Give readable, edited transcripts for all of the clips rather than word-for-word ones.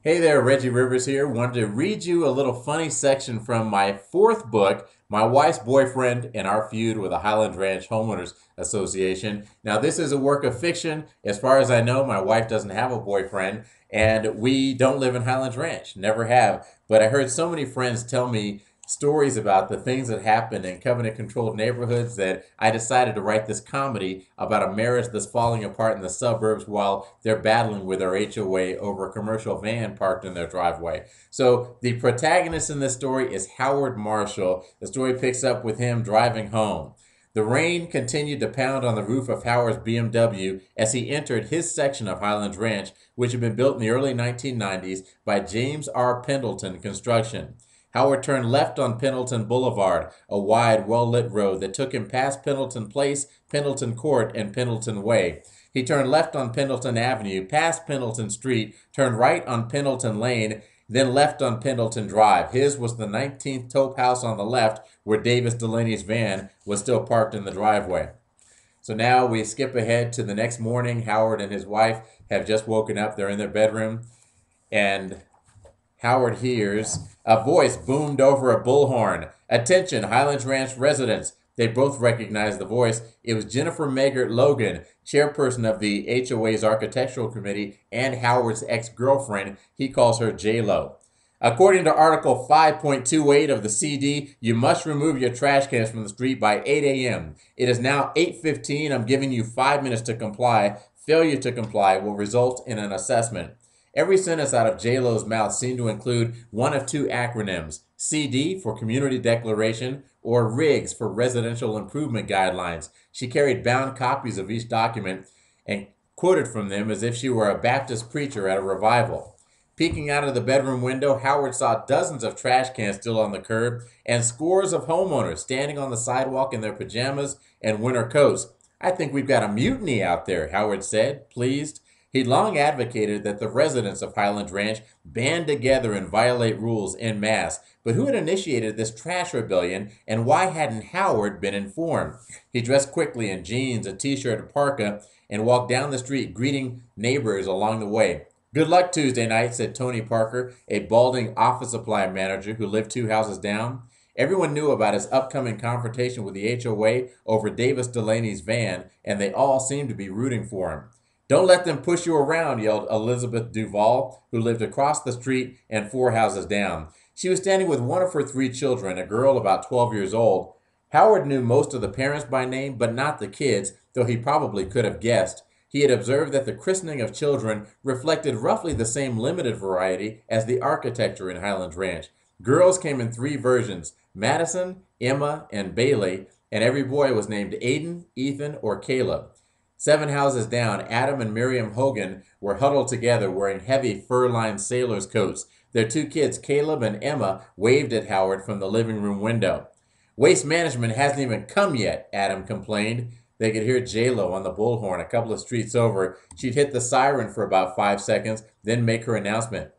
Hey there, Reggie Rivers here. Wanted to read you a little funny section from my fourth book, My Wife's Boyfriend and Our Feud with the Highlands Ranch Homeowners Association. Now, this is a work of fiction. As far as I know, my wife doesn't have a boyfriend, and we don't live in Highlands Ranch, never have. But I heard so many friends tell me stories about the things that happen in covenant controlled neighborhoods that I decided to write this comedy about a marriage that's falling apart in the suburbs while they're battling with their HOA over a commercial van parked in their driveway. So the protagonist in this story is Howard Marshall. The story picks up with him driving home. The rain continued to pound on the roof of Howard's BMW as he entered his section of Highlands Ranch, which had been built in the early 1990s by James R. Pendleton Construction. Howard turned left on Pendleton Boulevard, a wide, well-lit road that took him past Pendleton Place, Pendleton Court, and Pendleton Way. He turned left on Pendleton Avenue, past Pendleton Street, turned right on Pendleton Lane, then left on Pendleton Drive. His was the 19th Tope House on the left, where Davis Delaney's van was still parked in the driveway. So now we skip ahead to the next morning. Howard and his wife have just woken up. They're in their bedroom, and Howard hears a voice boomed over a bullhorn. "Attention, Highlands Ranch residents." They both recognized the voice. It was Jennifer Maggart Logan, chairperson of the HOA's Architectural Committee and Howard's ex-girlfriend. He calls her J-Lo. "According to Article 5.28 of the CD, you must remove your trash cans from the street by 8 a.m. It is now 8:15. I'm giving you 5 minutes to comply. Failure to comply will result in an assessment." Every sentence out of J-Lo's mouth seemed to include one of two acronyms: CD for Community Declaration or RIGS for Residential Improvement Guidelines. She carried bound copies of each document and quoted from them as if she were a Baptist preacher at a revival. Peeking out of the bedroom window, Howard saw dozens of trash cans still on the curb and scores of homeowners standing on the sidewalk in their pajamas and winter coats. "I think we've got a mutiny out there," Howard said, pleased. He'd long advocated that the residents of Highlands Ranch band together and violate rules en masse. But who had initiated this trash rebellion, and why hadn't Howard been informed? He dressed quickly in jeans, a t-shirt, and parka, and walked down the street greeting neighbors along the way. "Good luck Tuesday night," said Tony Parker, a balding office supply manager who lived 2 houses down. Everyone knew about his upcoming confrontation with the HOA over Davis Delaney's van, and they all seemed to be rooting for him. "Don't let them push you around," yelled Elizabeth Duval, who lived across the street and 4 houses down. She was standing with one of her 3 children, a girl about 12 years old. Howard knew most of the parents by name, but not the kids, though he probably could have guessed. He had observed that the christening of children reflected roughly the same limited variety as the architecture in Highlands Ranch. Girls came in 3 versions: Madison, Emma, and Bailey, and every boy was named Aiden, Ethan, or Caleb. 7 houses down, Adam and Miriam Hogan were huddled together wearing heavy fur-lined sailor's coats. Their 2 kids, Caleb and Emma, waved at Howard from the living room window. "Waste management hasn't even come yet," Adam complained. They could hear J-Lo on the bullhorn a couple of streets over. She'd hit the siren for about 5 seconds, then make her announcement.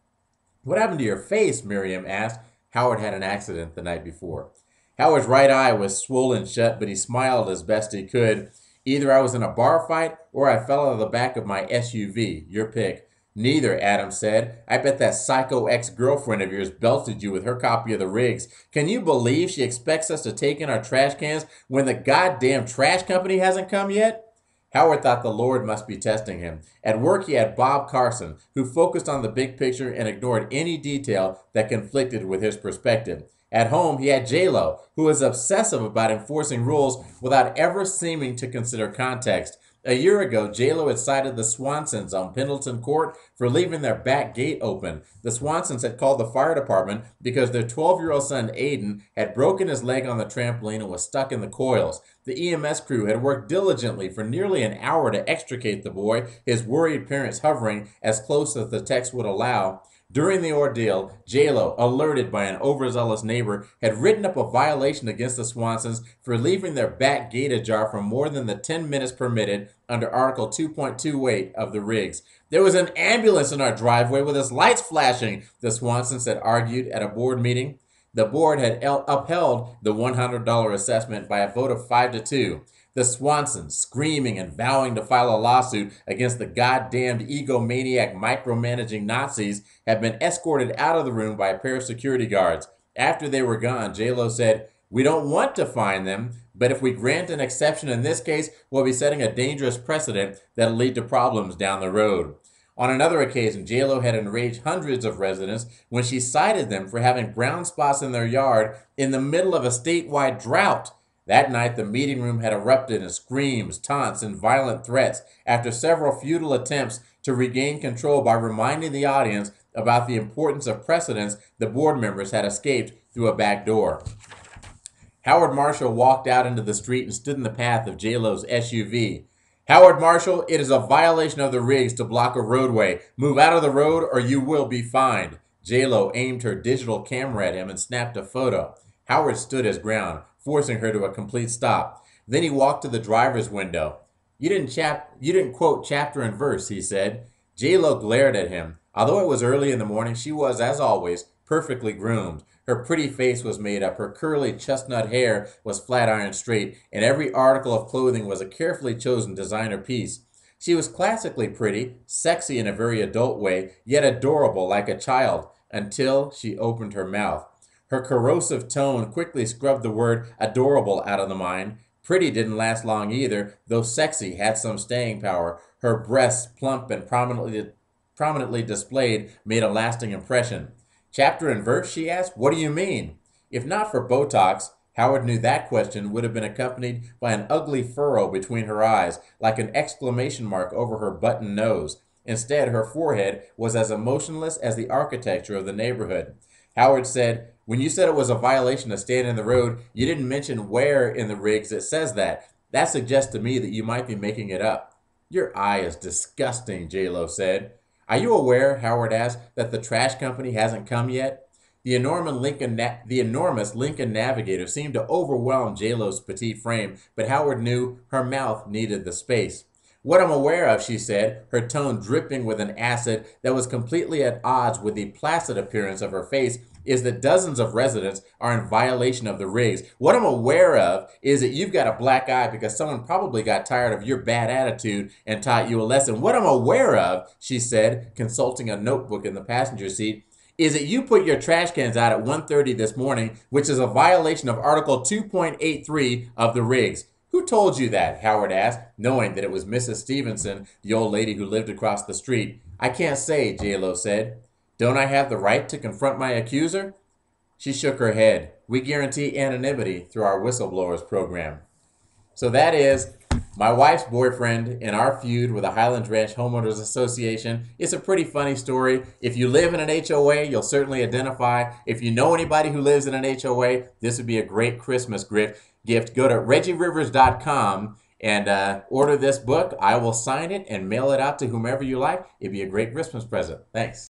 "What happened to your face?" Miriam asked. Howard had an accident the night before. Howard's right eye was swollen shut, but he smiled as best he could. "Either I was in a bar fight or I fell out of the back of my SUV. Your pick." "Neither," Adam said. "I bet that psycho ex-girlfriend of yours belted you with her copy of the rigs. Can you believe she expects us to take in our trash cans when the goddamn trash company hasn't come yet?" Howard thought the Lord must be testing him. At work he had Bob Carson, who focused on the big picture and ignored any detail that conflicted with his perspective. At home, he had J-Lo, who was obsessive about enforcing rules without ever seeming to consider context. A year ago, J-Lo had cited the Swansons on Pendleton Court for leaving their back gate open. The Swansons had called the fire department because their 12-year-old son Aiden had broken his leg on the trampoline and was stuck in the coils. The EMS crew had worked diligently for nearly an hour to extricate the boy, his worried parents hovering as close as the text would allow. During the ordeal, J-Lo, alerted by an overzealous neighbor, had written up a violation against the Swansons for leaving their back gate ajar for more than the 10 minutes permitted under Article 2.28 of the rigs. "There was an ambulance in our driveway with its lights flashing," the Swansons had argued at a board meeting. The board had upheld the $100 assessment by a vote of 5-2. The Swansons, screaming and vowing to file a lawsuit against the goddamned egomaniac micromanaging Nazis, have been escorted out of the room by a pair of security guards. After they were gone, J-Lo said, "We don't want to fine them, but if we grant an exception in this case, we'll be setting a dangerous precedent that'll lead to problems down the road." On another occasion, J-Lo had enraged hundreds of residents when she cited them for having brown spots in their yard in the middle of a statewide drought. That night, the meeting room had erupted in screams, taunts, and violent threats after several futile attempts to regain control by reminding the audience about the importance of precedents the board members had escaped through a back door. Howard Marshall walked out into the street and stood in the path of J-Lo's SUV. "Howard Marshall, it is a violation of the regs to block a roadway. Move out of the road or you will be fined." J-Lo aimed her digital camera at him and snapped a photo. Howard stood his ground, forcing her to a complete stop. Then he walked to the driver's window. You didn't quote chapter and verse," he said. J-Lo glared at him. Although it was early in the morning, she was, as always, perfectly groomed. Her pretty face was made up, her curly chestnut hair was flat iron straight, and every article of clothing was a carefully chosen designer piece. She was classically pretty, sexy in a very adult way, yet adorable like a child, until she opened her mouth. Her corrosive tone quickly scrubbed the word adorable out of the mind. Pretty didn't last long either, though sexy had some staying power. Her breasts, plump and prominently displayed, made a lasting impression. "Chapter and verse?" she asked. "What do you mean?" If not for Botox, Howard knew that question would have been accompanied by an ugly furrow between her eyes, like an exclamation mark over her button nose. Instead, her forehead was as emotionless as the architecture of the neighborhood. Howard said, "When you said it was a violation to stand in the road, you didn't mention where in the rigs it says that. That suggests to me that you might be making it up." "Your eye is disgusting," J-Lo said. "Are you aware," Howard asked, "that the trash company hasn't come yet?" The enormous Lincoln Navigator seemed to overwhelm J-Lo's petite frame, but Howard knew her mouth needed the space. "What I'm aware of," she said, her tone dripping with an acid that was completely at odds with the placid appearance of her face, "is that dozens of residents are in violation of the rigs. What I'm aware of is that you've got a black eye because someone probably got tired of your bad attitude and taught you a lesson. What I'm aware of," she said, consulting a notebook in the passenger seat, "is that you put your trash cans out at 1:30 this morning, which is a violation of Article 2.83 of the rigs." "Who told you that?" Howard asked, knowing that it was Mrs. Stevenson, the old lady who lived across the street. "I can't say," J-Lo said. "Don't I have the right to confront my accuser?" She shook her head. "We guarantee anonymity through our whistleblowers program." So that is my wife's boyfriend in our feud with the Highlands Ranch Homeowners Association. It's a pretty funny story. If you live in an HOA, you'll certainly identify. If you know anybody who lives in an HOA, this would be a great Christmas gift. Go to reggierivers.com and order this book. I will sign it and mail it out to whomever you like. It'd be a great Christmas present. Thanks.